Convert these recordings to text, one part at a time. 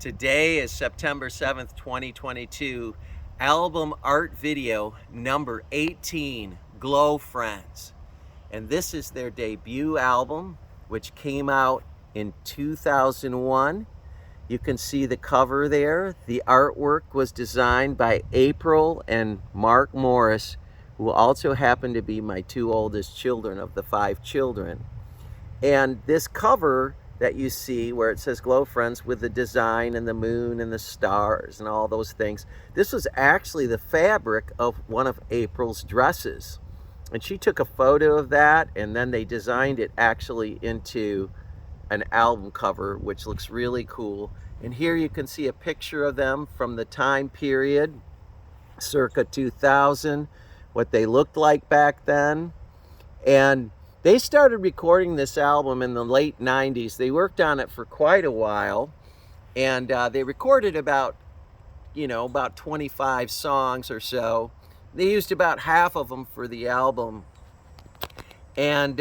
Today is September 7th, 2022, album art video number 18, Glowfriends. And this is their debut album, which came out in 2001. You can see the cover there. The artwork was designed by April and Mark Morris, who also happen to be my two oldest children of the 5 children. And this cover that you see where it says Glowfriends with the design and the moon and the stars and all those things, this was actually the fabric of one of April's dresses. And she took a photo of that, and then they designed it actually into an album cover, which looks really cool. And here you can see a picture of them from the time period, circa 2000, what they looked like back then. And they started recording this album in the late 90s. They worked on it for quite a while, and they recorded about 25 songs or so. They used about half of them for the album, and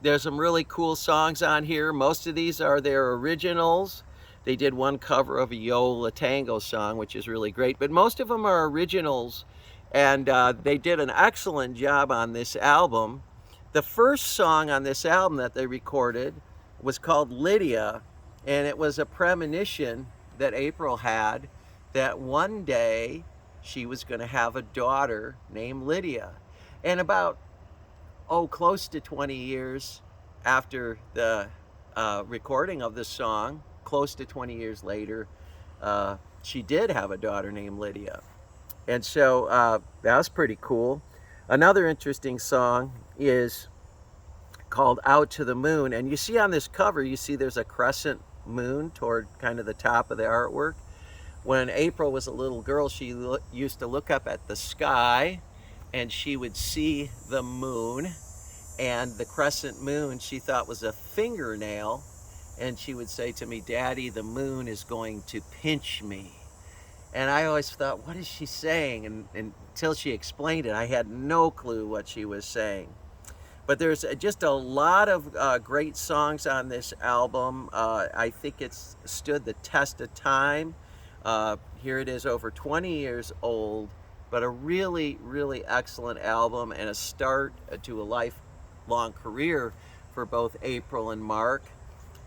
there's some really cool songs on here. Most of these are their originals. They did one cover of a Yola Tango song, which is really great, but most of them are originals, and they did an excellent job on this album. The first song on this album that they recorded was called Lydia, and it was a premonition that April had that one day she was going to have a daughter named Lydia. And about, close to 20 years after the recording of this song, close to 20 years later, she did have a daughter named Lydia. And so that was pretty cool. Another interesting song is called Out to the Moon, and you see on this cover, you see there's a crescent moon toward kind of the top of the artwork. When April was a little girl, she used to look up at the sky and she would see the moon, and the crescent moon she thought was a fingernail, and she would say to me, "Daddy, the moon is going to pinch me." And I always thought, what is she saying? And until she explained it, I had no clue what she was saying. But there's just a lot of great songs on this album. I think it's stood the test of time. Here it is, over 20 years old, but a really, really excellent album and a start to a lifelong career for both April and Mark.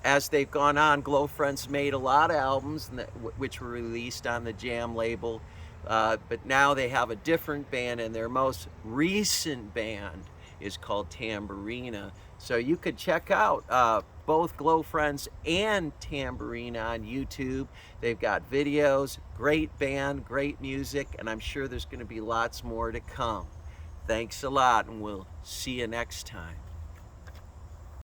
As they've gone on, Glowfriends made a lot of albums which were released on the Jam label, but now they have a different band, and their most recent band is called Tambourina. So you could check out both Glowfriends and Tambourina on YouTube. They've got videos, great band, great music, and I'm sure there's going to be lots more to come. Thanks a lot, and we'll see you next time.